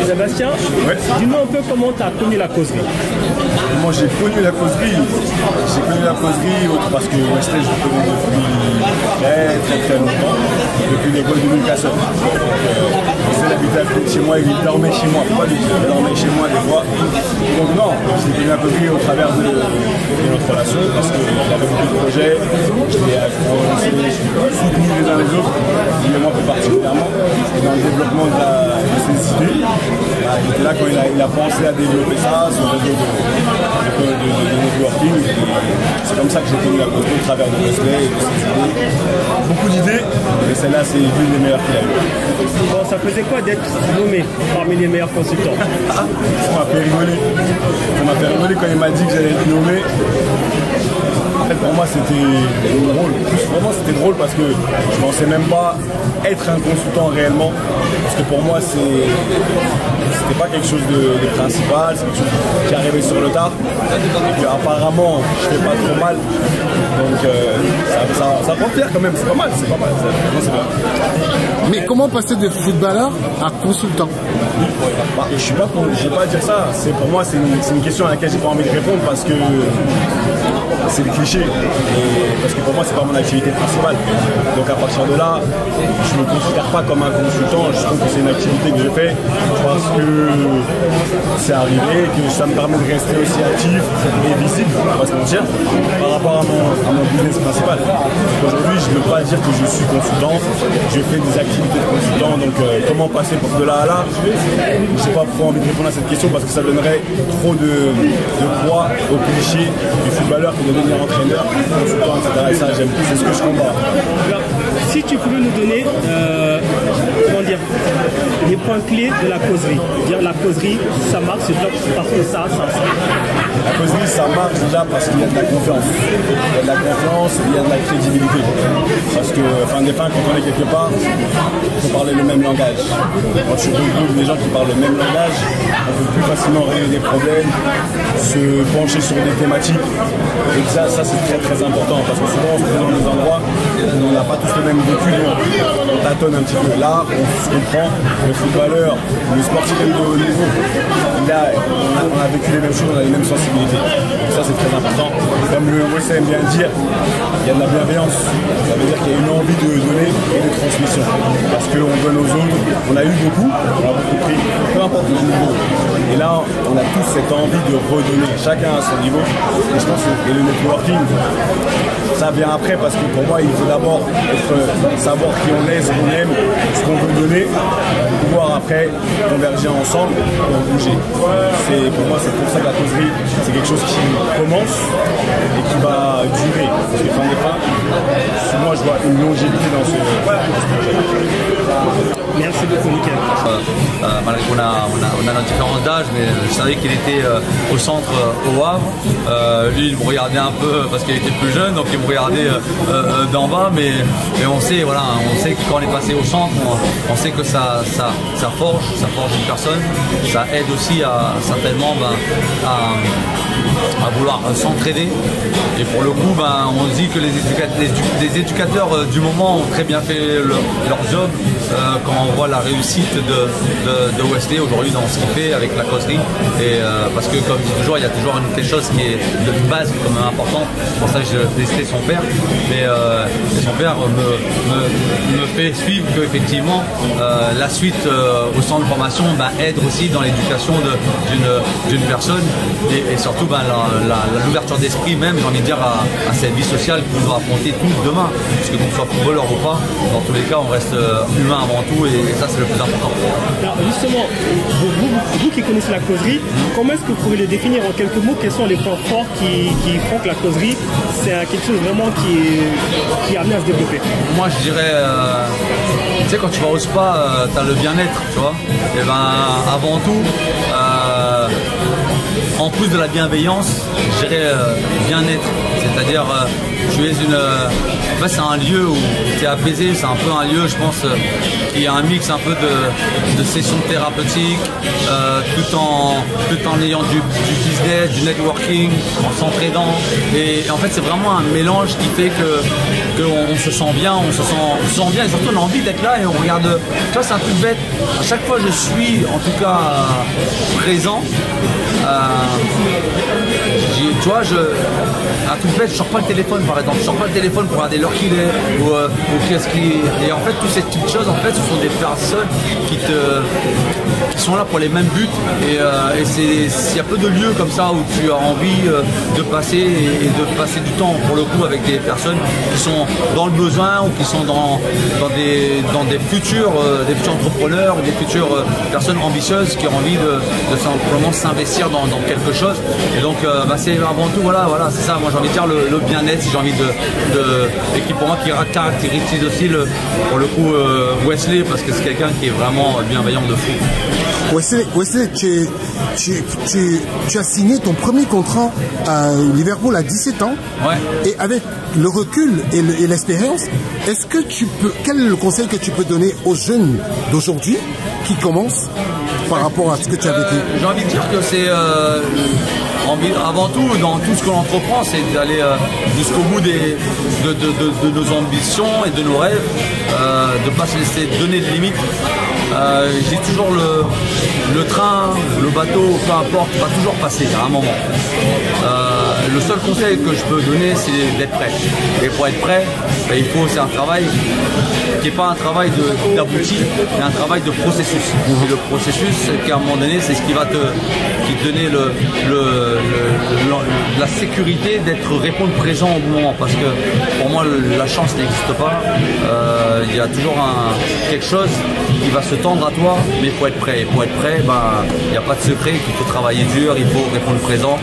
Sébastien, ouais. Dis-nous un peu comment tu as connu la causerie. Moi j'ai connu la causerie. J'ai connu la causerie parce que Wesley je le connais depuis très longtemps, depuis l'école de Newcastle. Wesley habitait à côté de chez moi, il dormait chez moi, pas du tout, il dormait chez moi des fois. Donc non, j'ai connu la causerie au travers de notre relation parce qu'il avait beaucoup de projets, je l'ai soutenu les uns les autres, lui et moi plus particulièrement, dans le développement de ses idées. Il était là quand il a pensé à développer ça, son réseau de networking. C'est comme ça que j'ai connu la causerie au travers de Wesley et de ses idées. Beaucoup d'idées, mais celle-là c'est l'une des meilleures qu'il a eues. Bon, ça faisait quoi d'être nommé parmi les meilleurs consultants? Ça m'a fait rigoler. Ça m'a fait rigoler quand il m'a dit que j'allais être nommé. En fait, pour moi, c'était drôle. Vraiment, c'était drôle parce que je ne pensais même pas être un consultant réellement. Parce que pour moi, c'était pas quelque chose de principal, c'est quelque chose qui arrivait sur le tard. Et que apparemment, je fais pas trop mal. Donc, ça prend fier quand même. C'est pas mal, c'est pas mal. C'est bien. Mais comment passer de footballeur à consultant? Bah, je vais pas à dire ça. Pour moi, c'est une question à laquelle j'ai pas envie de répondre parce que c'est le cliché. Et parce que pour moi, c'est pas mon activité principale. Donc à partir de là, je me considère pas comme un consultant. Je trouve que c'est une activité que je fais parce que c'est arrivé, que ça me permet de rester aussi actif et visible, on va pas se mentir, par rapport à mon business principal. Aujourd'hui, je ne veux pas dire que je suis consultant. Je fais des activités de consultant. Donc comment passer de là à là? J'ai pas trop envie de répondre à cette question parce que ça donnerait trop de poids au cliché du footballeur qui doit devenir entraîneur, consultant, etc. Et ça, j'aime plus, c'est ce que je combats. Alors, si tu pouvais nous donner les points clés de la causerie, dire la causerie, ça marche, c'est parce que ça. La causerie, ça marche déjà parce qu'il y a de la confiance. Il y a de la confiance, il y a de la crédibilité. Parce que, fin des fins, quand on est quelque part, il faut parler le même langage. Quand je regroupe des gens qui parlent le même langage, on peut plus facilement régler des problèmes, se pencher sur des thématiques. Et ça c'est très très important parce que souvent on se trouve dans des endroits où on n'a pas tous le même vécu, on tâtonne un petit peu. Là, on se comprend, le footballeur, le sportif de haut niveau, là, on a vécu les mêmes choses, on a les mêmes sensibilités. Donc ça c'est très important. Comme le Wesley aime bien dire, il y a de la bienveillance. Ça veut dire qu'il y a une envie de donner et de transmission. Parce qu'on donne aux autres, on a eu beaucoup, on a beaucoup pris, peu importe le niveau. Et là, on a tous cette envie de redonner, chacun à son niveau. Et je pense que le networking, ça vient après parce que pour moi, il faut d'abord savoir qui on est, ce qu'on aime, ce qu'on veut donner, pour pouvoir après converger ensemble et bouger. Pour moi, c'est pour ça que la causerie, c'est quelque chose qui commence et qui va durer. Parce que fin des fins, moi, je vois une longévité dans ce projet. Merci beaucoup, Mickaël. Malgré qu'on a notre différence d'âge, mais je savais qu'il était au centre au Havre. Lui, il me regardait un peu parce qu'il était plus jeune, donc il me regardait d'en bas, mais on sait, voilà, on sait que quand on est passé au centre, on sait que ça forge une personne, ça aide aussi certainement à vouloir s'entraider. Et pour le coup, on dit que les éducateurs du moment ont très bien fait leur job quand on voit la réussite de Wesley aujourd'hui dans ce qu'il fait avec la causerie. Et parce que comme je dis toujours, il y a toujours quelque chose qui est de base comme important. Pour ça, je détestais son père, mais son père me fait suivre qu'effectivement la suite au centre de formation aide aussi dans l'éducation d'une personne et surtout l'ouverture d'esprit même, j'ai envie de dire, à cette vie sociale qu'on doit affronter tous demain, parce que qu'on soit footballeur ou pas, dans tous les cas on reste humain avant tout et ça c'est le plus important. Alors justement, vous qui connaissez la causerie, comment est-ce que vous pouvez le définir en quelques mots? Quels sont les points forts qui font que la causerie c'est quelque chose vraiment qui est amené à se développer? Moi je dirais, tu sais, quand tu vas au spa, tu as le bien-être, tu vois, et avant tout, en plus de la bienveillance, je dirais bien-être, c'est-à-dire tu es une... En fait, c'est un lieu où tu es apaisé, c'est un peu un lieu, je pense, qui a un mix un peu de sessions thérapeutiques, tout en ayant du business, du networking, en s'entraidant. Et en fait, c'est vraiment un mélange qui fait qu'on se sent bien, on se sent bien et surtout on a envie d'être là et on regarde. Tu vois, c'est un truc bête. À chaque fois, je suis en tout cas présent. Tu vois, un truc bête, je sors pas le téléphone par exemple, je sors pas le téléphone pour regarder l'heure qu'il est ou qu'est-ce qui. Et en fait, toutes ces petites choses, en fait, ce sont des personnes qui sont là pour les mêmes buts. Et il y a peu de lieux comme ça où tu as envie de passer et de passer du temps pour le coup avec des personnes qui sont dans le besoin ou qui sont dans des futurs entrepreneurs, des futures personnes ambitieuses qui ont envie de simplement s'investir dans quelque chose. Et donc c'est avant tout voilà c'est ça, moi j'ai envie de dire le bien-être, si j'ai envie et qui pour moi qui caractérise aussi pour le coup Wesley, parce que c'est quelqu'un qui est vraiment bienveillant de fou. Wesley, tu as signé ton premier contrat à Liverpool à 17 ans. Ouais. Et avec le recul et l'expérience, quel est le conseil que tu peux donner aux jeunes d'aujourd'hui qui commencent par rapport à ce que tu as vécu? J'ai envie de dire que c'est avant tout, dans tout ce que l'on entreprend, c'est d'aller jusqu'au bout de nos ambitions et de nos rêves, de ne pas se laisser donner de limites. J'ai toujours le train, le bateau, peu importe, va toujours passer à un moment. Le seul conseil que je peux donner, c'est d'être prêt. Et pour être prêt, c'est un travail qui n'est pas un travail d'abouti, mais un travail de processus. Et le processus, qu'à un moment donné, c'est ce qui va te donner la sécurité répondre présent au bon moment. Parce que pour moi, la chance n'existe pas. Il y a toujours quelque chose qui va se tendre à toi, mais il faut être prêt. Et pour être prêt, il n'y a pas de secret, il faut travailler dur, il faut répondre présent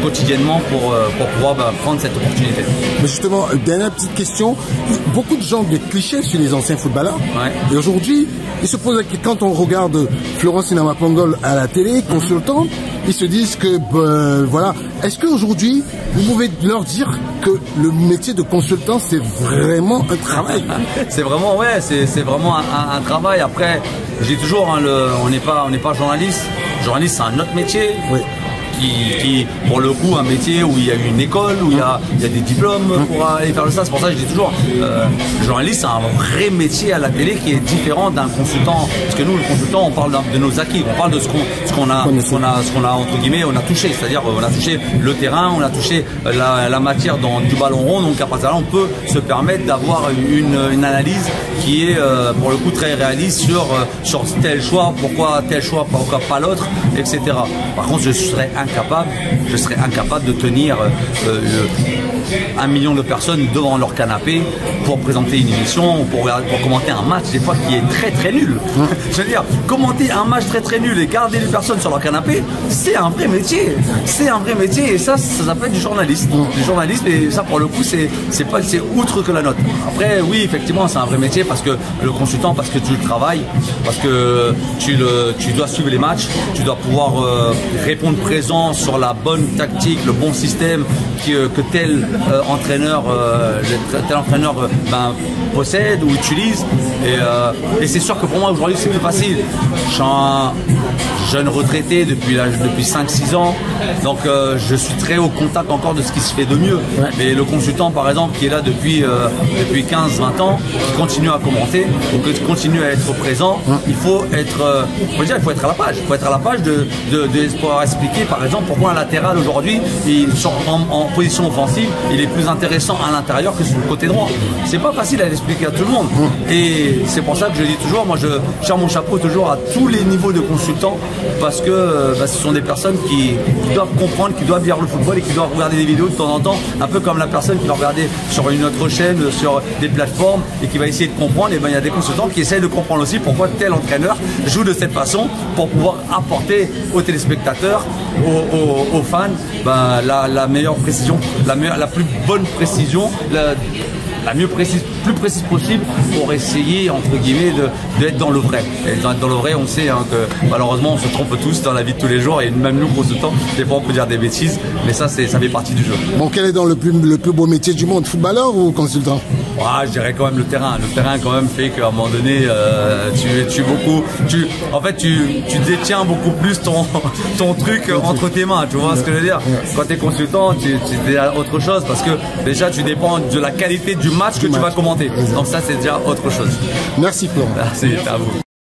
quotidiennement pour pouvoir prendre cette opportunité. Mais justement, dernière petite question, beaucoup de gens ont des clichés sur les anciens footballeurs. Ouais. Et aujourd'hui, ils se posent quand on regarde Florence Sinama-Pangol à la télé, consultant, ils se disent que voilà. Est-ce qu'aujourd'hui, vous pouvez leur dire que le métier de consultant, c'est vraiment un travail? C'est vraiment, ouais, c'est vraiment un travail. Après, je dis toujours, on n'est pas journaliste. Journaliste, c'est un autre métier. Oui. Qui, pour le coup, un métier où il y a une école, où il y a des diplômes pour aller faire ça. C'est pour ça que je dis toujours, le journaliste, c'est un vrai métier à la télé qui est différent d'un consultant. Parce que nous, le consultant, on parle de nos acquis, on parle de ce qu'on a entre guillemets, on a touché. C'est-à-dire, on a touché le terrain, on a touché la matière du ballon rond. Donc à partir de là, on peut se permettre d'avoir une analyse qui est, pour le coup, très réaliste sur tel choix, pourquoi tel choix, pourquoi pas l'autre, etc. Par contre, je serais incapable de tenir 1 million de personnes devant leur canapé pour présenter une émission ou pour commenter un match des fois qui est très très nul. Je veux dire, commenter un match très très nul et garder les personnes sur leur canapé, c'est un vrai métier. C'est un vrai métier et ça s'appelle du journaliste. Du journalisme, et ça pour le coup c'est outre que la note. Après oui, effectivement c'est un vrai métier parce que le consultant, parce que tu le travailles, parce que tu dois suivre les matchs, tu dois pouvoir répondre présent sur la bonne tactique, le bon système que tel entraîneur possède ou utilise. Et c'est sûr que pour moi aujourd'hui c'est plus facile. Je suis un jeune retraité depuis 5-6 ans, donc je suis très au contact encore de ce qui se fait de mieux. Ouais. Mais le consultant par exemple qui est là depuis 15-20 ans, qui continue à commenter, ou qui continue à être présent, il faut être à la page. Il faut être à la page de pouvoir expliquer par exemple pourquoi un latéral aujourd'hui en position offensive il est plus intéressant à l'intérieur que sur le côté droit. C'est pas facile à l'expliquer à tout le monde. Et c'est pour ça que je dis toujours, moi je tire mon chapeau toujours à tous les niveaux de consultants, parce que ce sont des personnes qui doivent comprendre, qui doivent lire le football et qui doivent regarder des vidéos de temps en temps, un peu comme la personne qui va regarder sur une autre chaîne, sur des plateformes et qui va essayer de comprendre. Et il y a des consultants qui essayent de comprendre aussi pourquoi tel entraîneur joue de cette façon pour pouvoir apporter aux téléspectateurs, aux fans, la meilleure précision, la plus bonne précision, plus précise possible pour essayer, entre guillemets, d'être dans le vrai. Et dans le vrai, on sait hein, que malheureusement, on se trompe tous dans la vie de tous les jours et même nous, consultants, des fois on peut dire des bêtises, mais ça fait partie du jeu. Bon, quel est dans le plus beau métier du monde, footballeur ou consultant? Je dirais quand même le terrain. Le terrain quand même fait qu'à un moment donné, tu détiens beaucoup plus ton truc entre tes mains. Tu vois ce que je veux dire? Quand tu es consultant, tu as autre chose parce que déjà tu dépends de la qualité du match que tu vas commenter. Donc ça c'est déjà autre chose. Merci Florent. Merci à vous.